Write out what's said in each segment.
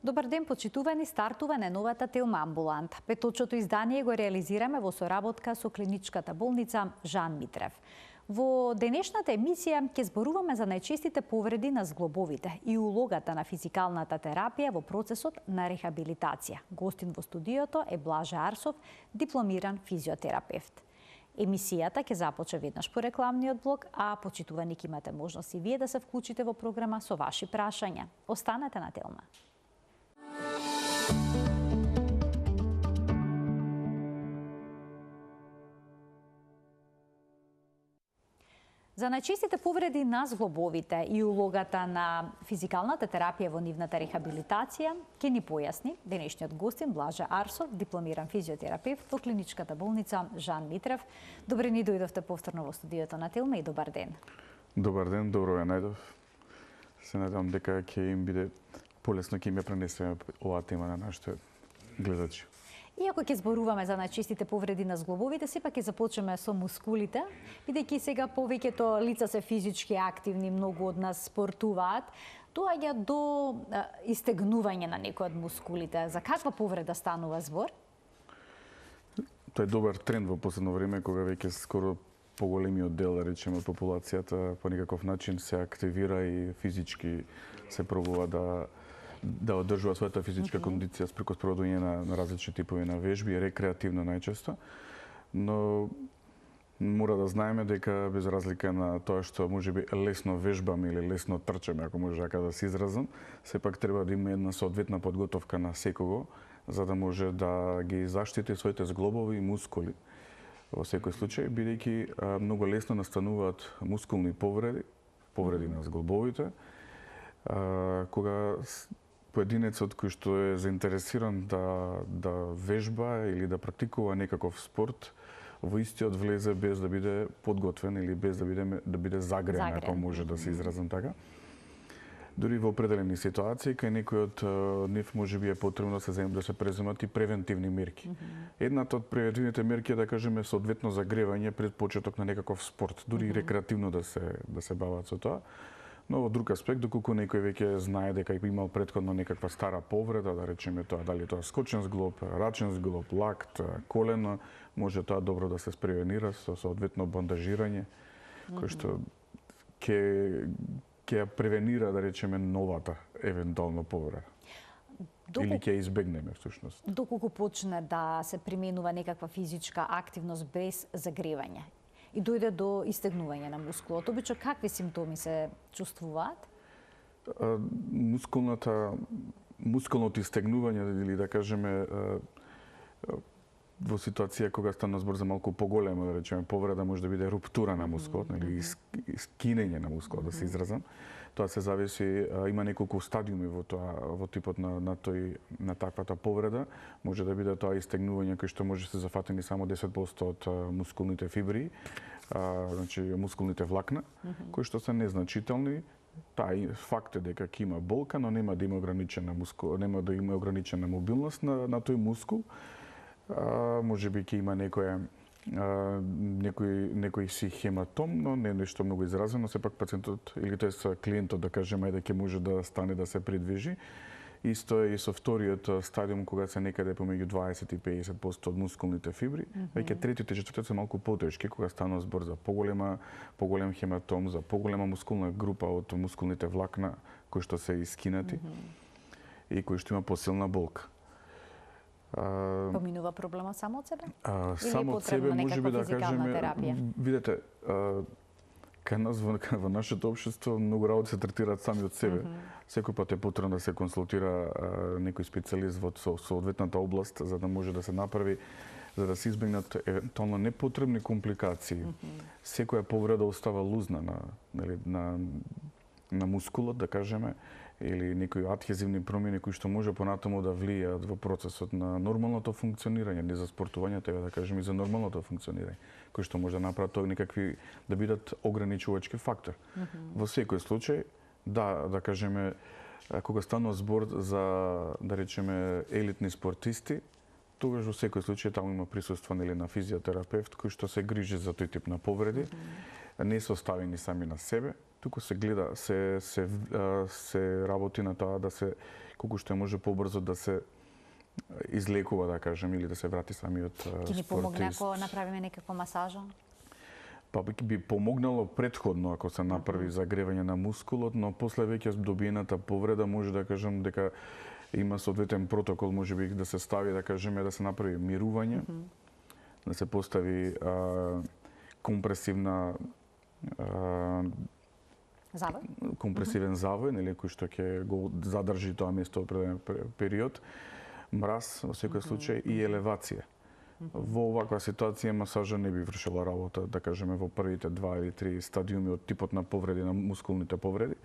Добар ден, почитувани, стартува најновата Телмамбулант. Петочното издание го реализираме во соработка со клиничката болница Жан Митрев. Во денешната емисија ќе зборуваме за најчестите повреди на зглобовите и улогата на физикалната терапија во процесот на рехабилитација. Гостин во студиото е Блаже Арсов, дипломиран физиотерапевт. Емисијата ќе започне веднаш по рекламниот блок, а почитувани ќе имате можност и вие да се вклучите во програма со ваши прашања. Останете на Телма. За најчестите повреди на зглобовите и улогата на физикалната терапија во нивната рехабилитација ќе ни појасни денешниот гостин Блаже Арсов, дипломиран физиотерапевт во клиничката болница Жан Митрев. Добре ни дојдовте повторно во студиото на Телма и добар ден. Добар ден, добро ја најдов. Се надевам дека ќе им биде полесно ќе им ја пренесеме оваа тема на нашите гледачи. Иако ќе зборуваме за најчестите повреди на зглобовите, сепак ќе започнеме со мускулите, бидејќи сега повеќето лица се физички активни, многу од нас спортуваат, доаѓа до истегнување на некои од мускулите. За каква повреда станува збор? Тоа е добар тренд во последно време, кога веќе скоро поголемиот дел, да речеме, популацијата по некаков начин се активира и физички се пробува да одржува својата физичка кондиција преку спроведување на различни типови на вежби, рекреативно најчесто, но мора да знаеме дека без разлика на тоа што можеби лесно вежбаме или лесно трчаме, ако може така да се изразам, сепак треба да има една соодветна подготовка на секого за да може да ги заштити своите зглобови и мускули. Во секој случај, бидејќи многу лесно настануваат мускулни повреди на зглобовите, кога поединецот кој што е заинтересиран да вежба или да практикува некаков спорт, во истиот влезе без да биде подготвен или без да биде загреан, ако може да се изразам така. Дури во определени ситуации, кај некој од нив можеби е потребно да се преземат и превентивни мерки. Едната од превентивните мерки е, да кажеме, соодветно загревање пред почеток на некаков спорт, дури и рекреативно да се бават со тоа. Но во друг аспект, доколку некој веќе знае дека имал претходно некаква стара повреда, да речеме тоа, дали тоа скочен зглоб, рачен зглоб, лакт, колено, може тоа добро да се спревенира со соодветно бандажирање, кој што ќе превенира, да речеме, новата евентуално повреда. Или ќе избегнеме всушност. Доколку почне да се применува некаква физичка активност без загревање и дојде до истегнување на мускулот, обично какви симптоми се чувствуваат? Мускулното истегнување, или да кажеме во ситуација кога стана збор за малку поголема, да речеме, повреда, може да биде руптура на мускулот, или скинење на мускулот, да се изразам. Тоа се зависи, има неколку стадиуми во типот на таквата повреда. Може да биде тоа истегнување кој што може се зафатени само 10% од мускулните фибри, значи мускулните влакна, кои што се незначителни. Тај факт е дека ќе има болка, но нема да има ограничена мобилност на тој мускул. Можеби ќе има некој си хематом, но не нешто многу изразено, сепак пациентот или тоест клиентот, да кажеме, дека може да стане да се придвижи. Исто е и со вториот стадиум, кога се некаде помеѓу 20 и 50% од мускулните фибри. Веќе третиот и четвртиот се малку потешки, кога станува збор за поголем хематом, за поголема мускулна група од мускулните влакна кои што се искинати и кои што има посилна болка. Поминува проблемот само од себе? Само од себе, можеби да кажеме, видете, кај нас во нашето општество многу работи се третираат сами од себе. Секој пат е потребно да се консултира некој специјалист во соодветната област за да може да се направи, за да се избегнат евентуално непотребни компликации. Секоја повреда остава лузна на мускулот, да кажеме, или некои адхезивни промени кои што може понатаму да влијаат во процесот на нормалното функционирање, не за спортувањето, да кажеме, и за нормалното функционирање, кои што може да направат тоа некакви да бидат ограничувачки фактор. Во секој случај, да кажеме, кога станува збор за, да речеме, елитни спортисти, тогаш во секој случај таму има присуство на физиотерапевт кој што се грижи за тој тип на повреди, не се оставени сами на себе, туку се гледа, се работи на тоа да се колку што може побрзо да се излекува, да кажем, или да се врати самиот спортист. Ќе ни помогне ако направиме некаква масажа? Па би помогнало предходно ако се направи загревање на мускулот, но после веќе добиената повреда може да кажем дека има соодветен протокол, може би да се стави, да кажеме, да се направи мирување, да се постави компресивна завој? Компресивен завој, нели, кој што ќе го задржи тоа место определен период, мраз во секој случај и елевација. Во оваква ситуација масажа не би вршила работа, да кажеме, во првите 2 или 3 стадиуми од типот на повреди, на мускулните повреди.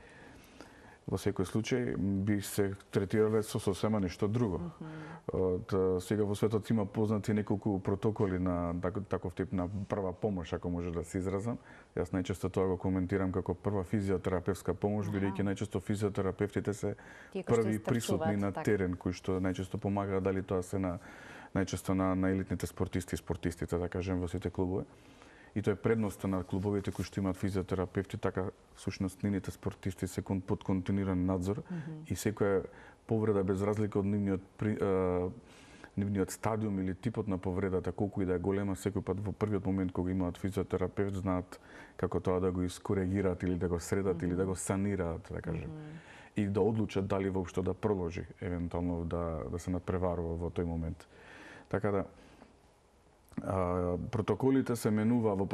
Во секој случај би се третирале со сосема нешто друго. Сега во светот има познати неколку протоколи на таков тип на прва помош, ако може да се изразам. Јас најчесто тоа го коментирам како прва физиотерапевска помош, бидејќи најчесто физиотерапевтите се први присутни на терен, кои што најчесто помагаат, дали тоа се најчесто на елитните спортисти и спортистите, да кажем, во сите клубови. И тоа е предноста на клубовите кои што имаат физиотерапевти, така всушност нивните спортисти се под континуиран надзор и секоја повреда без разлика од нивниот стадиум или типот на повредата, колку и да е голема, секој пат во првиот момент кога имаат физиотерапевт знаат како тоа да го искоригираат или да го средат или да го санираат, да кажем. И да одлучат дали воопшто да продолжи, евентуално да се надпреварува во тој момент. Така да протоколите се менува во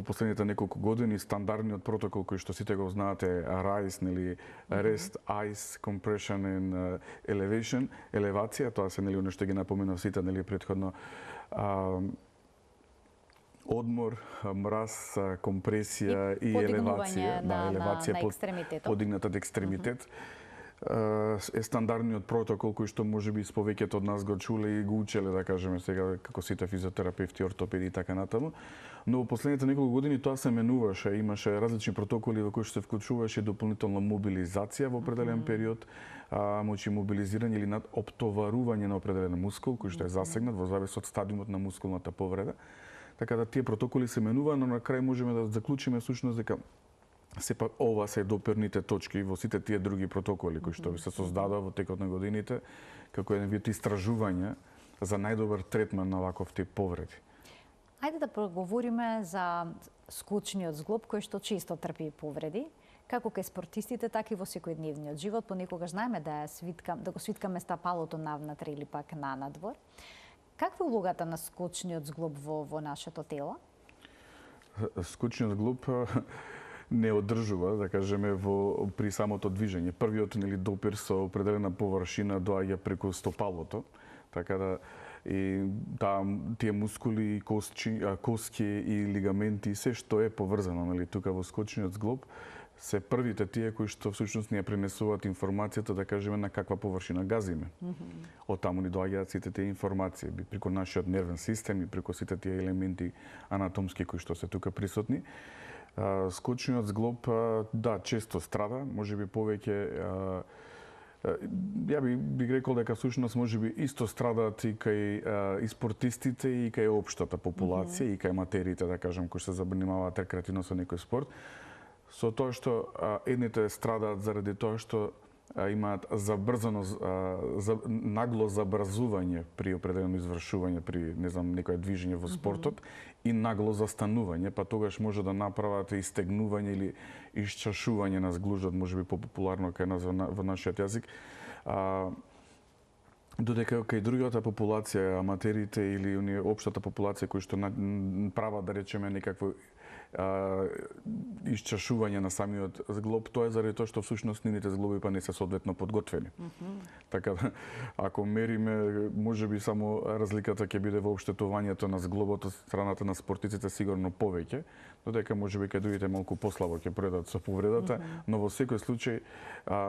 последните неколку години. Стандардниот протокол кој што сите го знаате е RICE, нели Rest, Ice, Compression and Elevation, елевација, тоа се нели она што ги напоменав сите нели претходно. Одмор, мраз, компресија и елевација, елевација на подигнатат екстремитет. Е стандардниот протокол кој што можеби повеќето од нас го чуле и го учеле, да кажеме сега, како сите физиотерапевти, ортопеди и така натаму. Но во последните неколку години тоа се менуваше, имаше различни протоколи во кои што се вклучуваше дополнителна мобилизација во определен период, мобилизирање или надоптоварување на определен мускул кој што е засегнат во завис од стадиумот на мускулната повреда. Така да тие протоколи се менува, но на крај можеме да заклучиме всушност дека сепак ова се доперните точки во сите тие други протоколи кои што се создадоа во текот на годините како еден вид истражување за најдобар третман на ваков тип повреди. Ајде да проговориме за скучниот зглоб кој што често трпи повреди, како кај спортистите, така и во секојдневниот живот. Понекогаш знаеме да го свиткаме стапалото навнатре или пак на надвор. Каква е улогата на скучниот зглоб во нашето тело? Скучниот зглоб не одржува, да кажеме, при самото движење. Првиот допир со определена површина доаѓа преку стопалото, така да и тие мускули, костки и лигаменти, се што е поврзано, тука во скучниот зглоб, се првите тие кои што всушност ни ја пренесуваат информацијата, да кажеме, на каква површина газиме. Од таму ни доаѓаат сите тие информации, преку нашиот нервен систем и преку сите тие елементи анатомски кои што се тука присутни. Скучниот зглоб, да, често страда, можеби повеќе, ја би рекол дека всушност можеби исто страдаат и кај и спортистите и кај општата популација и кај материте, да кажем, кои се занимаваат рекреативно со некој спорт. Со тоа што едните страдаат заради тоа што имаат нагло забрзување при определено извршување, при некое движење во спортот и нагло застанување, па тогаш може да направат истегнување или исчашување на зглужот, можеби популарно кај нас во нашиот јазик. Додека кај другата популација, аматерите или општата популација кои што прават, да речеме, некакво исчашување на самиот зглоб, тоа е заради тоа што всушност нивните зглоби па не се соодветно подготвени. Така да, ако мериме, можеби само разликата ќе биде во општетувањето на зглобот од страната на спортистите сигурно повеќе, додека можеби кај другите малку послабо ќе пројдат со повредата, но во секој случај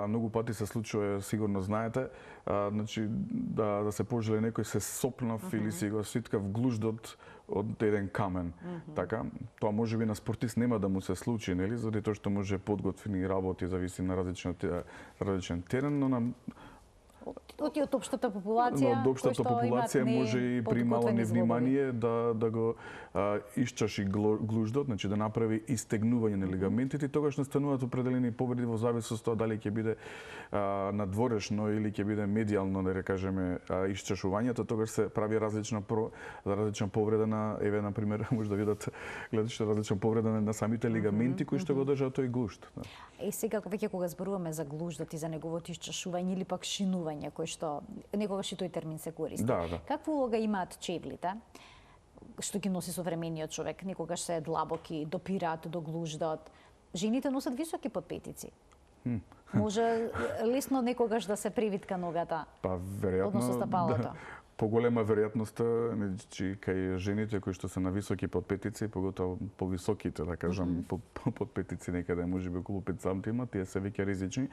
многу пати се случува, сигурно знаете, значи да се пожеле некој се сопнав или си го свиткав глуждот од еден камен. Така, тоа можеби на спортист нема да му се случи, нели, заради тоа што може подготвени работи, зависи на различен терен, но на од општата популација, од општата популација може и при мало невнимание да го исчаши глуждот, значи да направи истегнување на лигаментите и тогаш настануваат определени повреди во зависност од дали ќе биде надворешно или ќе биде медијално, да кажеме, исчашувањето, тогаш се прави различна повреда на, еве на пример, може да видат гледачите, различна повреда на самите лигаменти кои што го држат тој глужд. И сега веќе кога зборуваме за глуждот и за неговото исчашување или пак шинување, кој што некогаш и тој термин се користи. Да. Каква улога имаат чевлите, што ги носи современиот човек? Некогаш се длабоки, допираат до глуждот. Жените носат високи подпетици. Може лесно некогаш да се привитка ногата. Па веројатно, односно стапалото. Поголема веројатноста значи кај жените кои што се на високи подпетици, поготово повисоките, да кажам, подпетици некаде можеби околу 5 сантима, тие се веќе ризични.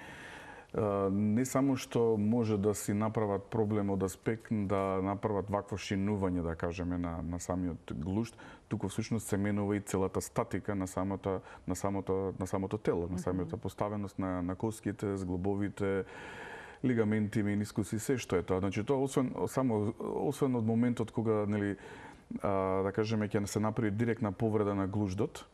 Не само што може да си направат проблем од аспект да направат вакво шинување, да кажеме, на самиот глужд, туку всушност се менува и целата статика на самото тело, на самата поставеност на коските, зглобовите, лигаменти, менискуси, се што е тоа. Значи тоа освен од моментот кога, нели, да кажеме, ќе се направи директна повреда на глуждот,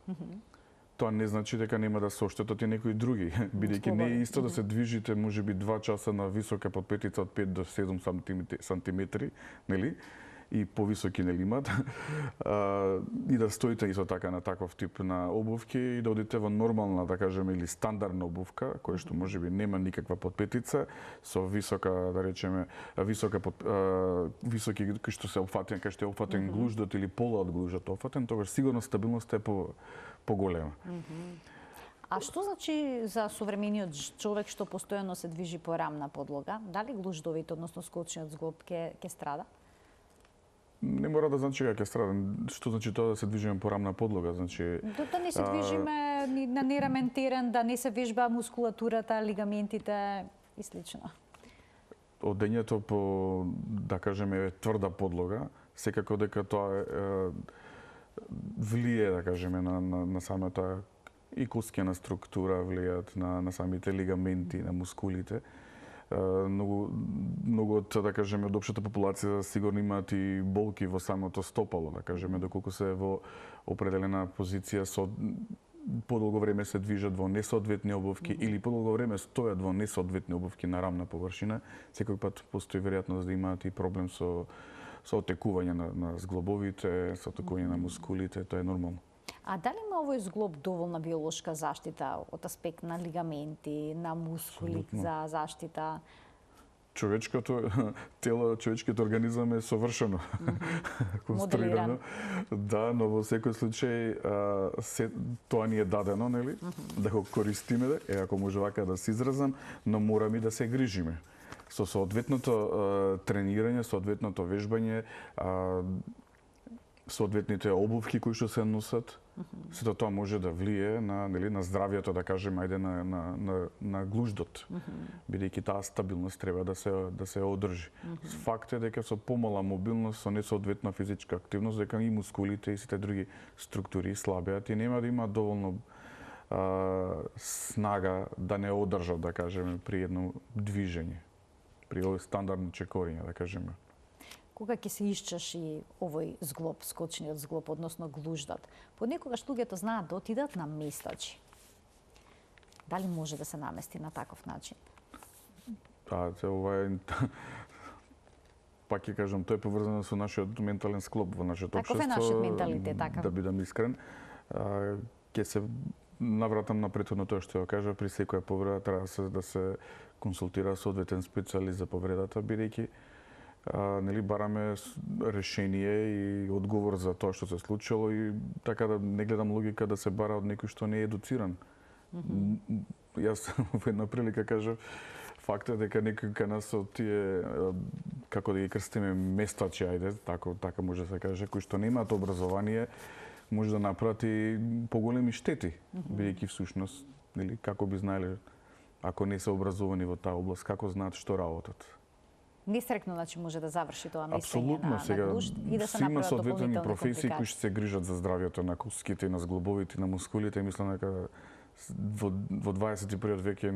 тоа не значи дека нема да се оштетат и некои други, бидејќи не е исто да се движите можеби 2 часа на висока подпетица од 5 до 7 сантиметри, нели? И повисоки нели имат. И да стоите исто така на таков тип на обувки и да одите во нормална, да кажеме, или стандардна обувка, која што можеби нема никаква подпетица, со висока, да речеме, високи кои што се опфатен, кај што е опфатен глуждот или пола од глуждот опфатен, тогаш сигурно стабилноста е поголема. А што значи за современиот човек што постојано се движи по рамна подлога? Дали глуждовите, односно скочниот зглоб ќе страда? Не мора да значи дека ќе страда. Што значи тоа да се движиме по рамна подлога? Значи да не се движиме на нерамен терен, да не се вежба мускулатурата, лигаментите и слично. Одењето по, да кажеме, тврда подлога, секако дека тоа влие, да кажеме, на самата и коскена структура, влијаат на самите лигаменти, на мускулите. Многу од, да кажеме, од општата популација сигурно имаат и болки во самото стопало, да кажеме, доколку се во определена позиција подолго време се движат во несоодветни обувки или подолго време стојат во несоодветни обувки на рамна површина, секој пат постои веројатност да имаат и проблем со отекување на зглобовите, со отекување на мускулите, тоа е нормално. А дали има овој зглоб доволна биолошка заштита од аспект на лигаменти, на мускули за заштита? Човечкото тело, човечкиот организам е совршено конструирано. Да, но во секој случај тоа ни е дадено, нели? Да го користиме, ако може вака да се изразам, но мораме да се грижиме. Со соодветното тренирање, соодветното вежбање, соодветните обувки кои што се носат, сето тоа може да влие на здравјето, да кажеме, ајде на глуждот, бидејќи таа стабилност треба да се одржи. Факт е дека со помала мобилност, со несоодветна физичка активност, дека и мускулите и сите други структури слабеат и нема да имаат доволно снага да не одржат, да кажеме, при едно движење, при овој стандардно чекорење, да кажеме. Кога ќе се исчаши овој зглоб, скочниот зглоб, односно глуждот, понекогаш луѓето знаат да отидат на местачи. Дали може да се намести на таков начин? Ова е... Пак ќе кажам, тоа е поврзано со нашиот ментален склоп во нашето општество. Таков е нашиот менталитет, така. Да бидам искрен. Ќе се навратам на претходно тоа што ја кажа, при секоја повреда треба да се консултира соодветен специјалист за повредата, бидејќи нели бараме решение и одговор за тоа што се случило и така да не гледам логика да се бара од некој што не е едуциран. Јас во една прилика кажав, факт е дека некој кај нас од тие, како да ги крстиме, местачи, ајде, така може да се каже, кои што немаат образование, може да направат и поголеми штети, бидејќи всушност, нели, како би знаеле, ако не се образовани во таа област, како знаат што работат. Нестрекно, значи, може да заврши тоа месење на глужд и да се направат дополнителни професии кои што се грижат за здравјето на коските, на зглобовите, на мускулите, мислам дека во 21 век е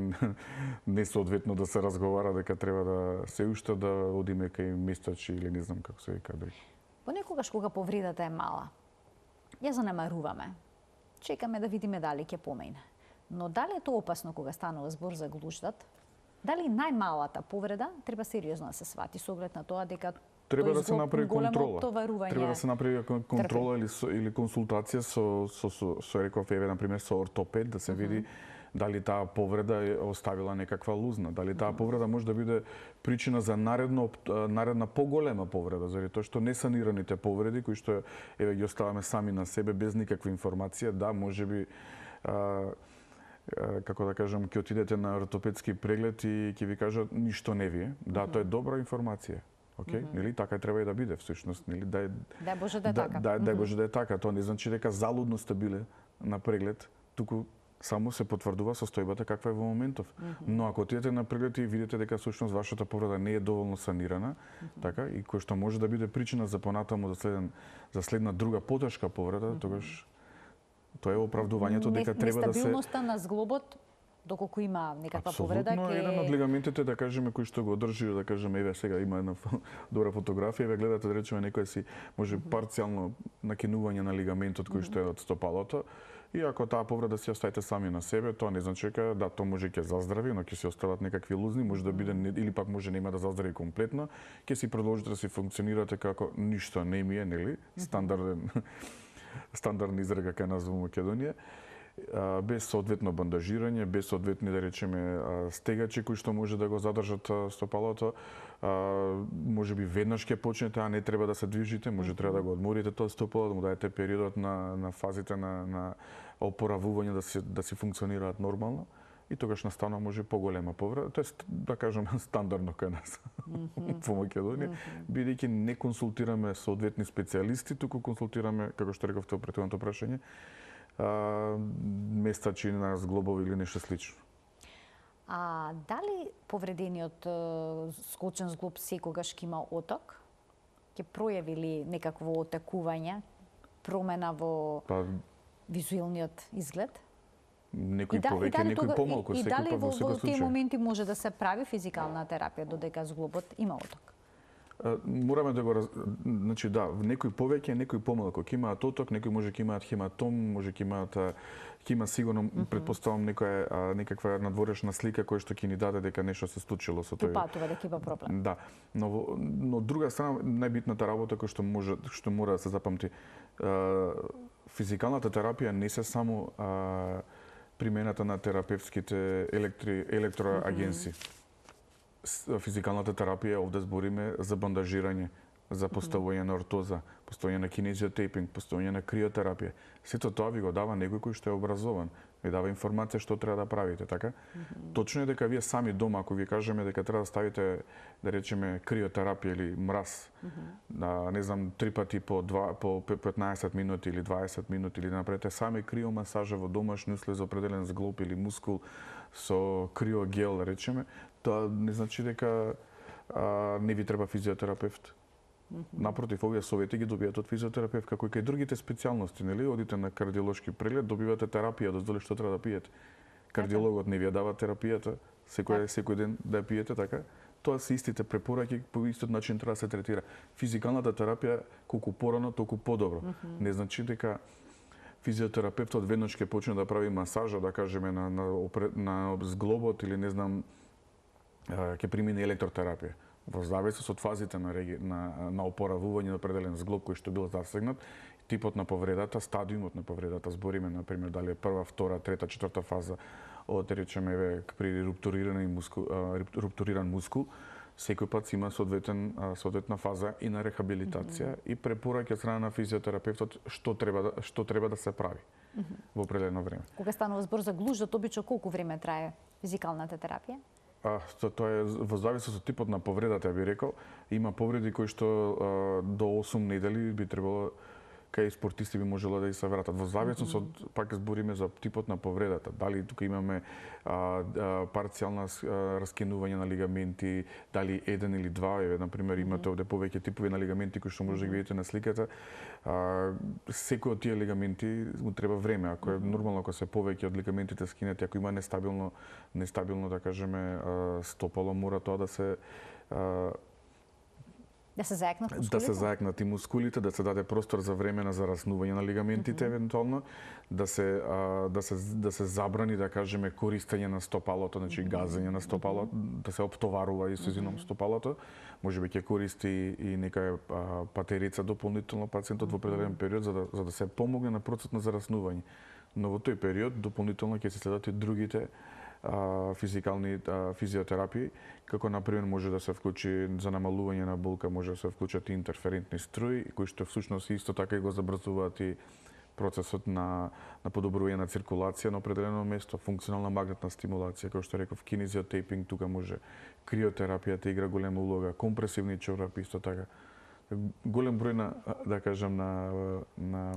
несоодветно да се разговара дека треба да се уште да одиме кај местачи или не знам како се вика други. Понекогаш кога повредата е мала, ја занемаруваме. Чекаме да видиме дали ќе помине. Но дали е тоа опасно кога станува збор за глуждат? Дали најмалата повреда треба сериозно да се свати со оглед на тоа дека треба да се направи контрола. Треба да се направи контрола или консултација со реков еве на пример со ортопед да се види дали таа повреда е оставила некаква лузна, дали таа повреда може да биде причина за наредна поголема повреда, заради тоа што несанираните повреди кои што еве ги оставаме сами на себе без никаква информација, да, можеби како да кажам, ќе отидете на ортопедски преглед и ќе ви кажат ништо не вие. Да, тоа е добра информација. Океј, нели така треба и да биде всушност, нели дај Боже да е така. Дај Боже да е така. Тоа не значи дека залудно сте биле на преглед, туку само се потврдува состојбата каква е во моментов. Но ако отидете на преглед и видите дека всушност вашата повреда не е доволно санирана, така и кој што може да биде причина за понатаму за следна друга потешка повреда, тогаш тоа е оправдувањето дека треба да се нестабилноста на зглобот доколку има некаква повреда ќе еден од лигаментите да кажеме кој што го држи, да кажеме еве сега има една добра фотографија, еве гледате да речеме некој си може парцијално накинување на лигаментот кој што е од стопалото. И ако таа повреда си оставите сами на себе, тоа не значи дека да тоа може ќе заздрави, но ќе се остават некакви лузни, може да биде или пак може нема да заздрави комплетно, ќе си продолжите да си функционирате како ништо не ми е, нели? Стандардна изрека кај нас во Македонија, без соодветно бандажирање, без соодветни да речеме стегачи кои што може да го задржат стопалото, може би веднаш ќе почнете, а не треба да се движите, може треба да го одморите тоа стопало, да му дадете периодот на фазите на опоравување да си функционираат нормално и тогаш настанува може поголема повреда, тоа е да кажам стандардно кај нас во Македонија, бидејќи не консултираме соодветни специјалисти, туку консултираме, како што рековте во претходното прашање, местачи на зглобови или нешто слично. А дали повредениот скочен зглоб секогаш ќе има оток? Ќе пројави ли некакво отекување, промена во визуелниот изглед? Некој повеќе, некој помалку, секој пат во секој случај. И дали во тие моменти може да се прави физикална терапија додека зглобот има оток? Мораме да го значи да, некој повеќе, некој помалку. Ќе имаат оток, некој може ќе имаат хематом, може ќе има сигурно претпоставам некаква надворешна слика која што ќе ни даде дека нешто се случило со тој. Упатува дека има проблем. Да. Но од друга страна најбитната работа која што мора да се запамти, физикалната терапија не се само примената на терапевтските електроагенси. Физикалната терапија овде збориме за бандажирање, за поставување на ортоза, поставување на кинезиотейпинг, поставување на криотерапија. Сето тоа ви го дава некој кој што е образован, ви дава информација што треба да правите, така? Точно е дека вие сами дома, ако ви кажеме дека треба да ставите, да речеме, криотерапија или мраз, не знам, 3 пати по 15 минути или 20 минути, или да направите сами криомасажа во домашни услови за определен зглоб или мускул со криогел, да речеме, тоа не значи дека не ви треба физиотерапевт. Напротив, овие совети ги добивате од физиотерапевт, како и кај другите специјалности, нели? Одите на кардиолошки преглед, добивате терапија, дозволи што треба да пиете. Кардиологот не ви ја дава терапијата, секој ден да ја пиете, така? Тоа се истите препораки, по истиот начин треба да се третира. Физикалната терапија, колку порано, толку подобро. Не значи дека физиотерапевтот веднаш ќе почне да прави масажа, да кажеме, на зглобот или не знам, ќе примине електротерапија. Во зависност од фазите на опоравување на определен зглоб кој што бил засегнат, типот на повредата, стадиумот на повредата, збориме на пример дали е прва, втора, трета, четврта фаза од речеме при руптуриран мускул, секој пат има соодветна фаза и на рехабилитација и препораки од страна на физиотерапевтот што треба да се прави во определено време. Кога станува збор за глуждот, обично колку време трае физикалната терапија? Тоа е во зависност од типот на повредата, ја би рекол. Има повреди кои што до 8 недели би требало кај спортисти би можело да и се вратат. Во зависност од, пак збориме за типот на повредата. Дали тука имаме парцијална раскинување на лигаменти, дали еден или два, на пример имате овде повеќе типови на лигаменти кои што може да ги видите на сликата. Секој од тие лигаменти му треба време. Ако е нормално, ако се повеќе од лигаментите скинети, ако има нестабилно да кажеме стопало, мора тоа да се да се заекнат мускулите? Да се заекнат и мускулите, да се даде простор за време на зараснување на лигаментите евентуално, да се забрани да кажеме користење на стопалото, значи газење на стопалото, да се оптоварува и сузином стопалото. Можеби ќе користи и нека патерица дополнително пациентот во определен период за да се помогне на процесот на зараснување. Но во тој период дополнително ќе се следат и другите физикални физиотерапии, како например може да се вклучи за намалување на болка, може да се вклучат и интерферентни струи, кои што всушност исто така и го забрзуваат и процесот на подобрување на циркулација на определено место, функционална магнетна стимулација, како што реков, кинезиотейпинг, тука може криотерапијата игра голема улога, компресивни чорапи исто така. Голем број да кажам на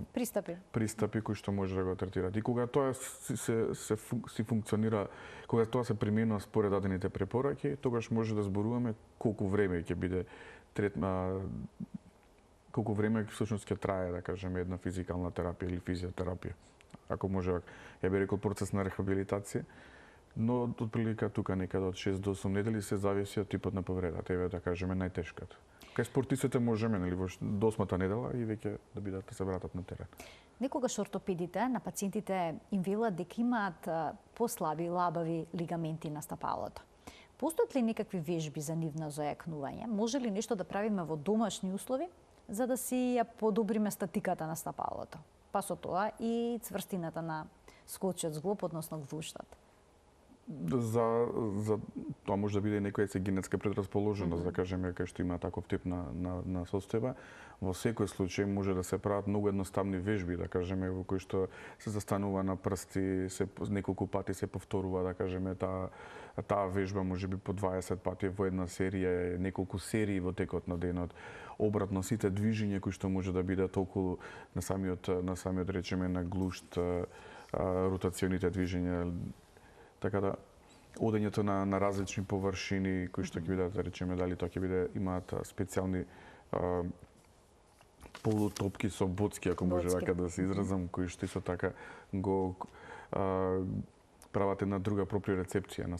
пристапи кои што може да го третираат. И кога тоа се функционира, кога тоа се применува според дадените препораки, тогаш може да зборуваме колку време ќе биде колку време всушност ќе трае, да кажеме, една физикална терапија или физиотерапија. Ако може, ја би рекол процес на рехабилитација, но од прилика тука некаде од 6 до 8 недели се зависи од типот на повредата, еве да кажеме најтешката. Кај спортистите можеме, нели, во 8-та недела и веќе да бидат да се вратат на терен. Некогаш ортопедите на пациентите им велат дека имаат послаби лабави лигаменти на стапалото. Постојат ли некакви вежби за нивно зајакнување? Може ли нешто да правиме во домашни услови за да си ја подобриме статиката на стапалото? Па со тоа и цврстината на скочиот зглоб, односно глуштат. За тоа може да биде некоја се генетска предрасположеност, да кажеме, кај што има таков тип на состојба. Во секој случај може да се прават многу едноставни вежби, да кажеме, во кои што се застанува на прсти, неколку пати се повторува, да кажеме, таа вежба можеби по 20 пати во една серија, неколку серии во текот на денот. Обратно, сите движења кои што може да бидат околу на самиот речеме на глушт, ротационите движења, така да одењето на различни површини кои што ќе бидат, да речеме, дали тоа ќе биде имаат специјални полутопки со боцки, ако може така да се изразам, кои што исто така го прават една друга проприорецепција на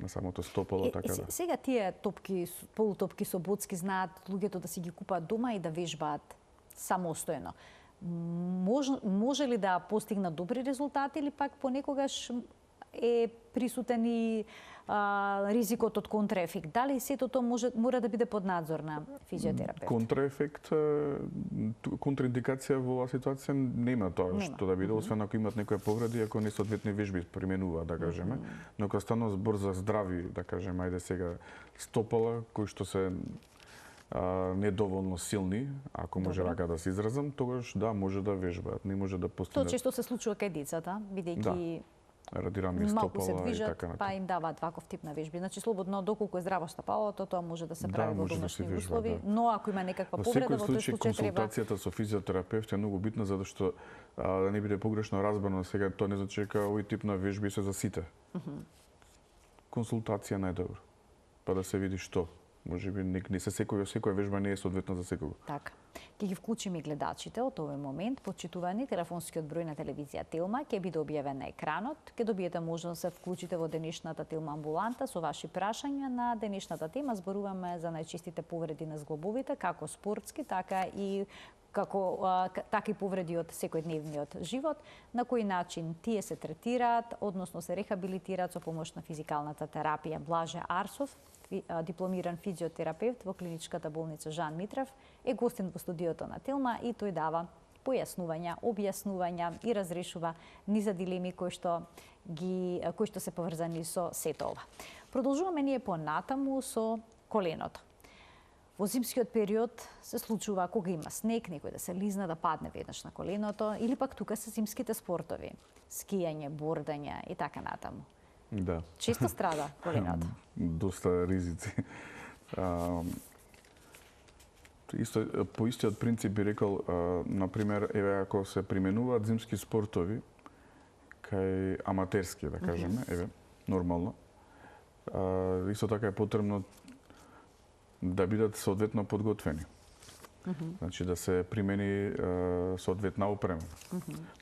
самото стопало, така да. Сега тие полутопки со боцки знаат луѓето да си ги купат дома и да вежбаат самостојно. Може ли да постигнат добри резултати или пак понекогаш е присутен и ризикот од контраефект? Дали сето тоа мора да биде под надзор на физиотерапевт? Контраефект, контраиндикација во оваа ситуација нема тоа што да биде, освен ако имат некоја повреди, ако несоодветни вежби применуваат, да кажеме. Но кога станува збор за здрави, да кажеме, ајде сега, стопала, кои што се недоволно силни, ако може така да се изразам, тогаш да, може да вежбаат, не може да постигнат. Тоа често се случува кај децата, бидејќи радирани малку се стопала движат, и така па им даваат ваков тип на вежби. Значи слободно доколку е здраво стапалото, тоа може да се прави во домашни услови, но ако има некаква повреда, во тој случај треба консултацијата со физиотерапевт е многу битна затоа што да не биде погрешно разбрано, сега тоа не значи дека овој тип на вежби се за сите. Консултација најдобро. Па да се види што. Можеби не се секоја вежба не е соодветна за секого. Така. Ќе ги вклучиме гледачите од овој момент. Почитувани, телефонскиот број на телевизија Телма ќе биде објавен на екранот. Ќе добиете можност да се вклучите во денешната Телма амбуланта со ваши прашања на денешната тема. Зборуваме за најчистите повреди на зглобовите, како спортски, така и повреди од секојдневниот живот, на кој начин тие се третираат, односно се рехабилитираат со помош на физикалната терапија. Блаже Арсов, дипломиран физиотерапевт во клиничката болница Жан Митрев, е гостин во студиото на Телма и тој дава појаснувања, објаснувања и разрешува низа дилеми кои што се поврзани со сето ова. Продолжуваме ние понатаму со коленото. Во зимскиот период се случува кога има снег, некој да се лизна, да падне веднаш на коленото, или пак тука се зимските спортови, скијање, бордање и така натаму. Да. Често страда коленото. Доста ризици. По истиот принцип би рекол, на пример, еве ако се применуваат зимски спортови кај аматерски, да кажеме, еве, нормално. Исто така е потребно да бидат соодветно подготвени. Значи да се примени соодветна опрема.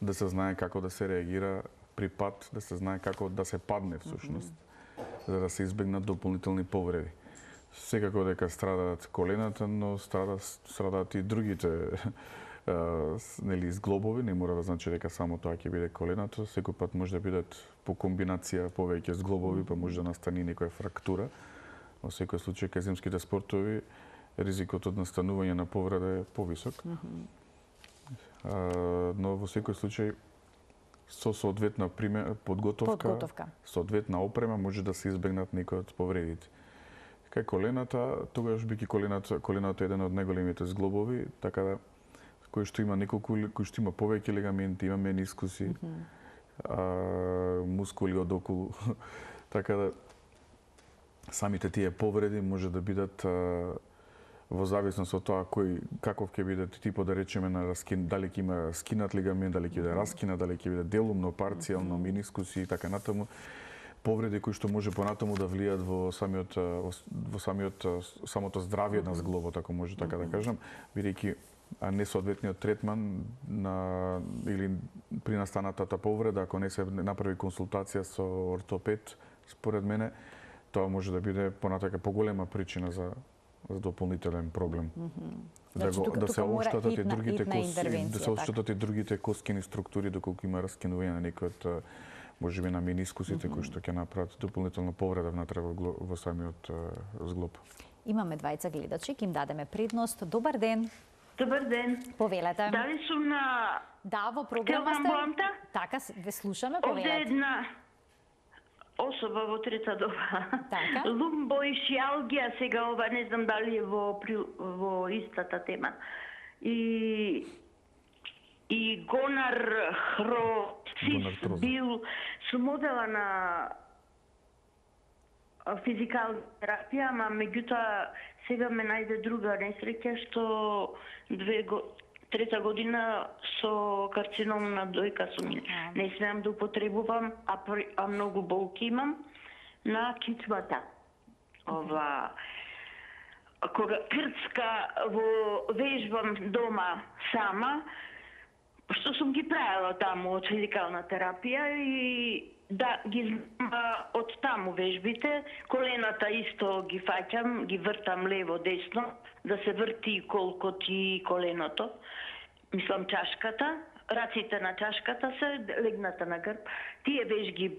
Да се знае како да се реагира при пад, да се знае како да се падне всушност, за да се избегнат дополнителни повреди. Секако дека страдаат колената, но страдаат и другите нели зглобови, не мора да значи дека само тоа ќе биде коленото, секој пат може да бидат по комбинација повеќе зглобови, па може да настани некоја фрактура. Во секој случај кај зимските спортови ризикот од настанување на повреда е повисок. Но во секој случај со соодветна подготовка, соодветна опрема може да се избегнат некои од повредите. Кај колената, тогаш биќе коленото е еден од најголемите зглобови, така да кој што има кој што има повеќе легаменти, има менискуси, мускули од околу, така да самите тие повреди може да бидат во зависност од тоа каков ќе биде типот, да речеме, дали ќе има скинат легамент, дали ќе биде раскинат, дали ќе биде делумно, парцијално, менискуси и така натаму. Повреди кои што може понатаму да влијат во самото здравје на зглобот, ако може така да кажам, бидејќи несоодветниот третман или при настанатата повреда, ако не се направи консултација со ортопед, според мене, тоа може да биде понатака поголема причина за дополнителен проблем. Да се оштатат и другите коски, да се оштатат и другите коскини структури доколку има раскинување на некои од можеби на менискусите кои што ќе направат дополнителна повреда внатре во самиот зглоб. Имаме двајца гледачи, ќе им дадеме предност. Добар ден. Добар ден. Повелете. Дали сум на... Да, во програма сте. Така, ве слушаме, повелете. Овде една особа во трета доба. Така. Лумбоишиалгија, сега ова не знам дали е во истата тема. И гонархроцис бил со модела на физикална терапија, ама меѓутоа сега ме најде друга несреќа што трета година со карцином на дојка сум. Не смеам да употребувам, а многу болки имам на кичмата. Ова кога крцка вежбам дома сама, што сум ги правила таму од физикална терапија и да ги знам од таму вежбите, колената исто ги фаќам, ги вртам лево десно, да се врти колку ти коленото. Мислам чашката, раците на чашката се, легната на грб. Тие вежби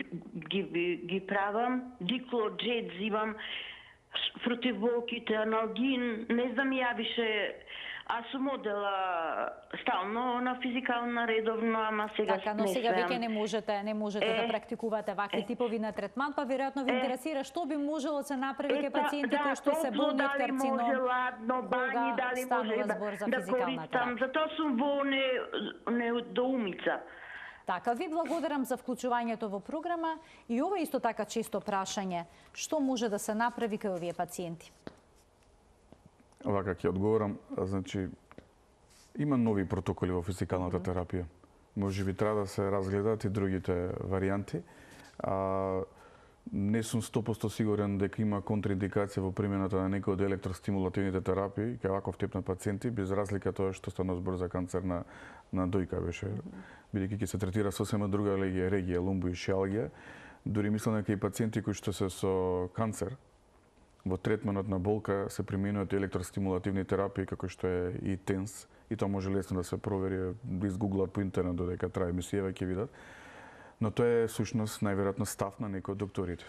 ги правам, диклоджет зимам, против болките, аналгин, не знам јавише. Аз сум одела стално на физикална редовно, ама сега така, но сега веќе не можете да практикувате вакви типови на третман, па веројатно ви интересира што би можело да се направи кај пациенти кои што се болни од карцином. Дали може ладно, бањи, дали може да користам. Затоа сум во недоумица. Така, ви благодарам за вклучувањето во програма и ова исто така често прашање. Што може да се направи кај овие пациенти? Вака ќе одговорам, значи има нови протоколи во физикалната терапија. Може би треба да се разгледат и другите варијанти. Не сум 100% сигурен дека има контраиндикација во примената на некои од електростимулативните терапии кај ваков тип на пациенти, без разлика тоа што стана збор за канцер на дојка беше, бидејќи ќе се третира сосема друга регија, лумбоишиалгија. Дури мислам дека и пациенти кои што се со канцер, во третманот на болка се применуваат електростимулативни терапии како што е и TENS, и тоа може лесно да се провери, да изгуглат по интернет додека трае емисија, ќе видат. Но тоа е сушност најверојатно став на некои од докторите,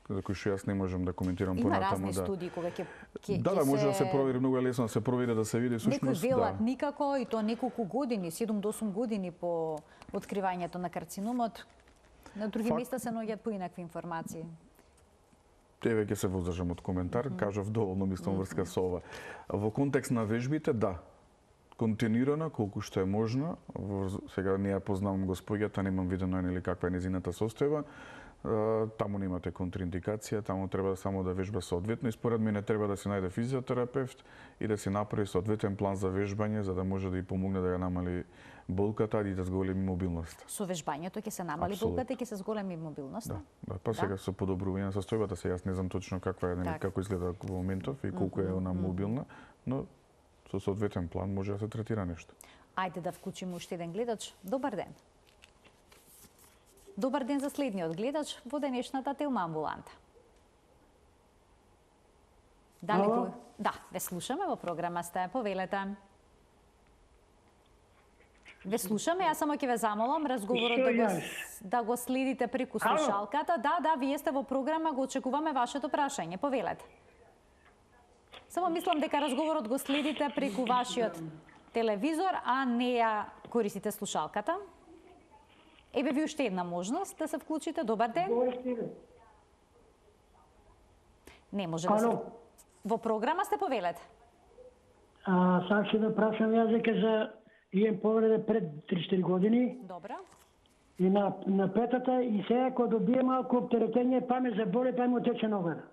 за кои што јас не можам да коментирам понатаму. Има разни студии кога ќе Да, може да се провери, многу е лесно да се провери, да се види сушност. Некои велат никако и тоа неколку години, 7 до 8 години по откривањето на карциномот. На други места се наоѓаат поинакви информации. Еве ќе се воздржам од коментар, кажав доволно мислам врска со ова. Во контекст на вежбите, да, континуирано колку што е можно. Сега не ја познавам госпоѓата, немам видено нели каква е незината состојба. таму немате контраиндикација, таму треба само да вежба соодветно и според мене треба да се најде физиотерапевт и да се направи соодветен план за вежбање за да може да ја помогне да ја намали болката и да зголеми мобилноста. Со вежбањето ќе се намали болката и ќе се зголеми мобилноста? Да, па сега со подобрување на состојбата, сега јас не знам точно каква е, како изгледа во моментов и колку е она мобилна, но со соодветен план може да се третира нешто. Ајде да вклучиме уште еден гледач. Добар ден. Добар ден за следниот гледач во денешната Телма амбуланта. Дали го... Да, ве слушаме во програма сте, повелете. Ве слушаме, јас само ќе ве замолам разговорот да го следите преку слушалката. Да, вие сте во програма, го очекуваме вашето прашање. Повелете. Само мислам дека разговорот го следите преку вашиот телевизор, а не ја користите слушалката. Еве ви уште една можност да се вклучите. Добар ден. Не може да се... Во програма сте, повелете. Сак се да прашам јас дека за имам повреда пред 3-4 години. Добра. И на петата и сега кога добијам малку оптеретење, па ме заболе, па ми тече ногата.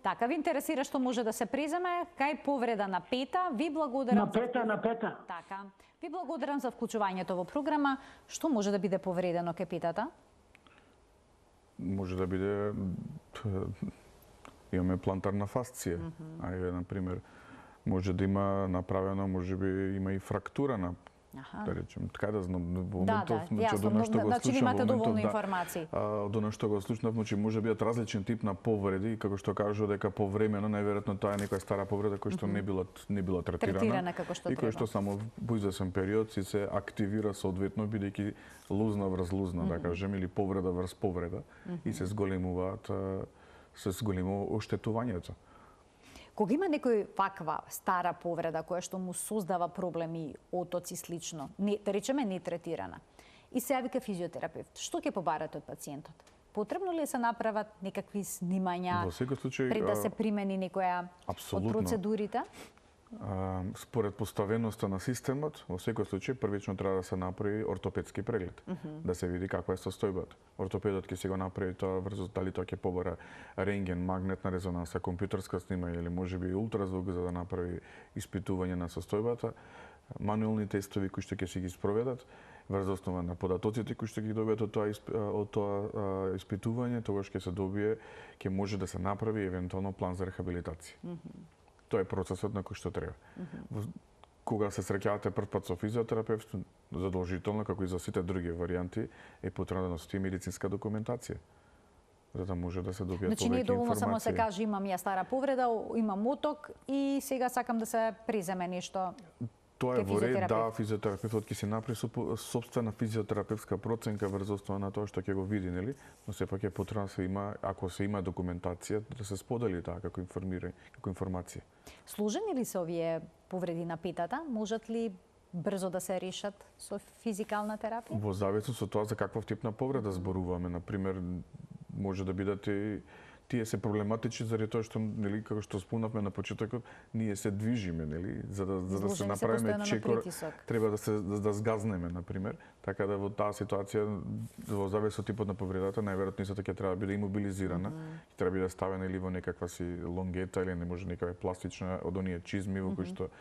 Така, ви интересира што може да се преземе кај повреда на пета. Ви благодарам на пета. Така. Ви благодарам за вклучувањето во програма. Што може да биде повредено кај петата? Може да биде имаме плантарна фасција. Ајде, на пример, може да има направено, може би има и фрактура на да речем, така да знам, во моментов, значи имате доволно информации. Од она што го слушнав, значи може бидат различен тип на повреди, како што кажу дека повремено најверојатно тоа е некоја стара повреда која што не била третирана како што и која што само во извесен период си се активира соодветно бидејќи лузна врз лузна, да кажем, или повреда врз повреда и се зголемуваат оштетувањето. Кога има некој ваква стара повреда која што му создава проблеми, отоци слично, да речеме нетретирана, и се јави кај физиотерапевт, што ќе побарате од пациентот? Потребно ли се направат некакви снимања пред да се примени некоја од процедурите? Според поставеноста на системот, во секој случај првично треба да се направи ортопедски преглед, да се види каква е состојбата. Ортопедот ќе си го направи тоа врз дали тоа ќе побара рентген, магнетна резонанса, компјутерска снимање или можеби ултразвук за да направи испитување на состојбата, мануелни тестови кои што ќе си ги спроведат врз основа на податоците кои што ги добијат од тоа испитување, тогаш ќе се добие, ќе може да се направи евентуално план за рехабилитација. Тоа е процесот на кој што треба. Кога се среќавате прв пат со физиотерапевт, задолжително, како и за сите други варијанти, е потребно да носите медицинска документација, за да може да се добијат повеќе информации. Значи не е доволно само се каже имам ја стара повреда, имам оток и сега сакам да се преземе нешто. Тоа е во ред, да, физиотерапевтот ќе се направи сопствена физиотерапевтска проценка врз основа на тоа што ќе го види, нели? Но сепак е потребно да се има, ако се има документација, да се сподели таа како информација. Сложени ли се овие повреди на петата? Можат ли брзо да се решат со физикална терапија? Во зависност од тоа за каков тип на повреда зборуваме, на пример, може да бидат и тие се проблематични заради тоа што, нели, како што спомнавме на почетокот, ние се движиме, нели, за да се направиме чекор, треба да згазнеме, на пример, така да во таа ситуација во зависност од типот на повредата, најверојатно истото ќе треба да биде имобилизирана, ќе треба да биде ставена или во некаква си лонгета или не може некаква пластична од оние чизми во кои што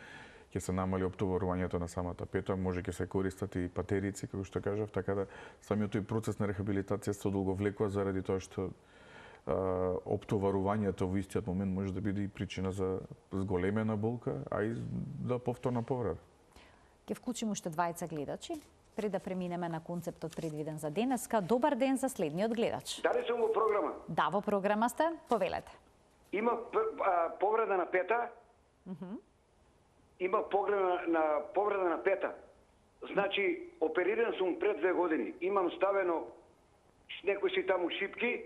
ќе се намали оптоварувањето на самата пета, може ќе се користат и патерици, како што кажав, така да самиот тој процес на рехабилитација се одолговлекува заради тоа што оптоварувањето во истиот момент може да биде и причина за зголемена болка, а и да повторна повреда. Ќе вклучиме уште двајца гледачи пред да преминеме на концептот предвиден за денеска. Добар ден за следниот гледач. Дали сум во програма? Да, во програма сте. Повелете. Има повреда на пета. Има повреда на пета. Значи, опериран сум пред 2 години. Имам ставено некои си таму шипки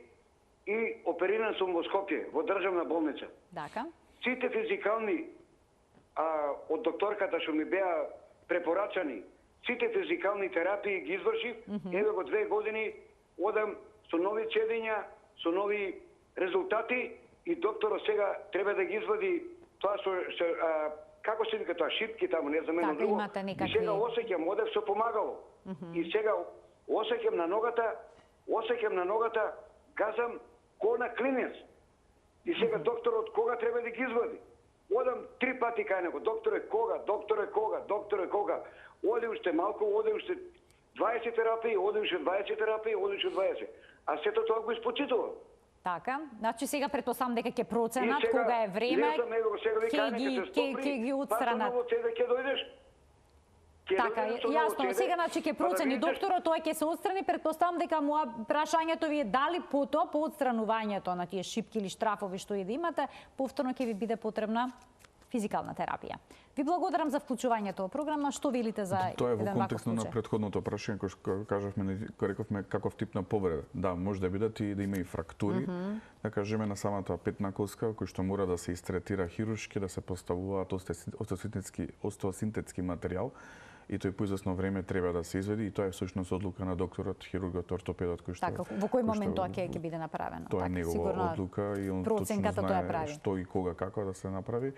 и опериран сум во Скопје, во државна болница. Дака. Сите физикални од докторката што ми беа препорачани, сите физикални терапии ги извршив, еве го 2 години одам со нови цедења, со нови резултати и докторот сега треба да ги извади тоа што како се вика тоа шипки таму, не знам едно друго. И сега осеќам, одев со помагало. И сега осеќам на ногата, газам ко на клинец. И сега докторот кога треба да ги извади? Одам 3 пати кај него, докторе кога? Оди уште малку, оди уште 20 терапии, оди уште 20. А сето тоа го испочитува. Така, значи сега претпоставам дека ќе проценат кога е време, ќе ги отстранат. Ќе дојдеш. Така, јасно, сега значи ќе процени докторот, тоа ќе се отстрани, претпоставам дека му прашањето ви е дали по отстранувањето на тие шипки или штрафови што и да имате, повторно ќе ви биде потребна физикална терапија. Ви благодарам за вклучувањето во програма. Што велите за еден ваков случај? Тоа е во контекст на претходното прашање кој кажавме, кој рековме каков тип на повреда. Да, може да бидат и да има и фрактури, да кажеме на самата петна коска, кој што мора да се истретира хируршки, да се поставуваат остеосинтетски материјал, и тој по известно време треба да се изведи, и тоа е всушност одлука на докторот, хирургот, ортопедот кој што. Така, во кој момент тоа ќе биде направено? Тоа е негова одлука и он точно знае што и кога како да се направи.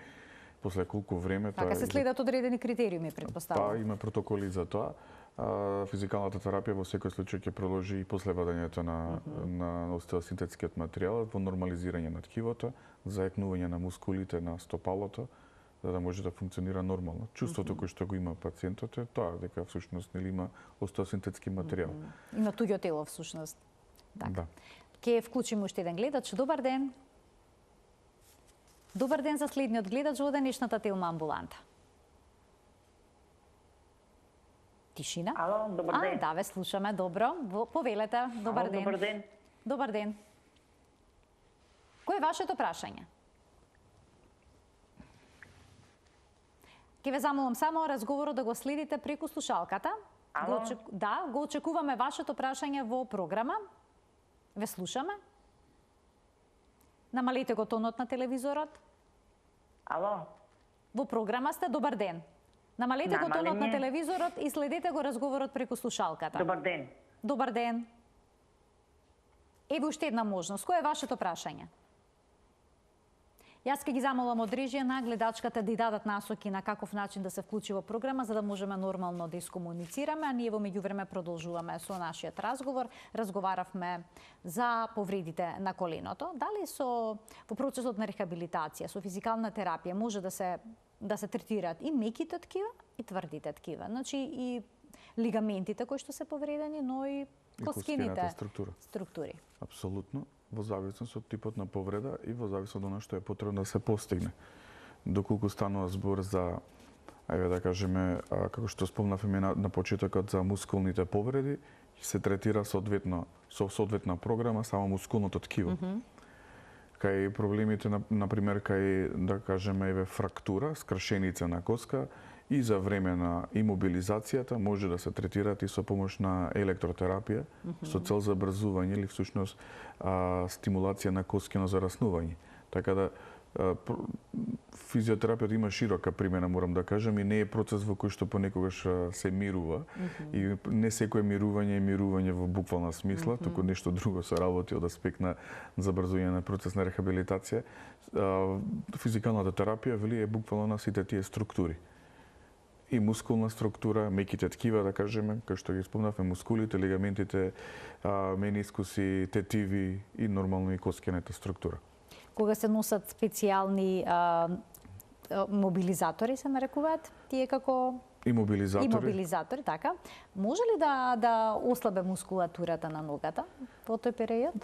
После колку време така се следат одредени критериуми, претпоставувам. Па има протоколи за тоа. Физикалната терапија во секој случај ќе продолжи и после вадењето на остеосинтетскиот материјал во нормализирање на ткивото, зајакнување на мускулите на стопалото, за да може да функционира нормално. Чувството кој што го има пациентот е тоа, дека всушност нели има остеосинтетски материјал. И на туѓо тело всушност. Така. Да. Ке вклучиме уште еден гледач. Добар ден. Добар ден за следниот гледач во денешната Телма амбуланта. Тишина? Ало, добар ден. Да, ве слушаме, добро. Повелете, добар ден. Добар ден. Добар ден. Кој е вашето прашање? Ке ве замолам само разговорот да го следите преку слушалката. Ало? Да, го очекуваме вашето прашање во програма. Ве слушаме. Намалете го тонот на телевизорот. Ало? Во програма сте, добар ден. Намалете го тонот на телевизорот и следете го разговорот преку слушалката. Добар ден. Добар ден. Еве уште една можност. Кој е вашето прашање? Јас ќе ги замолам од режија на гледачката да дадат насоки на каков начин да се вклучи во програма, за да можеме нормално да искомуницираме, а ние во меѓувреме продолжуваме со нашиот разговор. Разговаравме за повредите на коленото. Дали во процесот на рехабилитација, со физикална терапија може да се третираат и меките ткива и тврдите ткива. Значи и лигаментите кои што се повредени, но и коскините структури. Апсолутно. Во зависност од типот на повреда и во зависност од она што е потребно да се постигне. Доколку станува збор за, ајде да кажеме, како што спомнавме на почетокот за мускулните повреди, се третира соодветно со соодветна програма само мускулното ткиво. Кај проблемите, например, кај, да кажеме, фрактура, скршеница на коска, и за време на имобилизацијата може да се третираат и со помош на електротерапија, со цел забрзување или всушност стимулација на коскино зараснување. Така да физиотерапијата има широка примена, морам да кажам, и не е процес во кој што понекогаш се мирува. И не секое мирување е мирување во буквална смисла, туку нешто друго се работи од аспект на забрзување на процес на рехабилитација. Физикалната терапија вели е буквално на сите тие структури. И мускулна структура, меките ткива, да кажеме, кој што ги спомнавме, мускулите, лигаментите, менискуси, тетиви и нормално и коскената структура. Кога се носат специјални мобилизатори, се нарекуваат, тие како имобилизатори, така. Може ли да ослабе мускулатурата на ногата во тој период?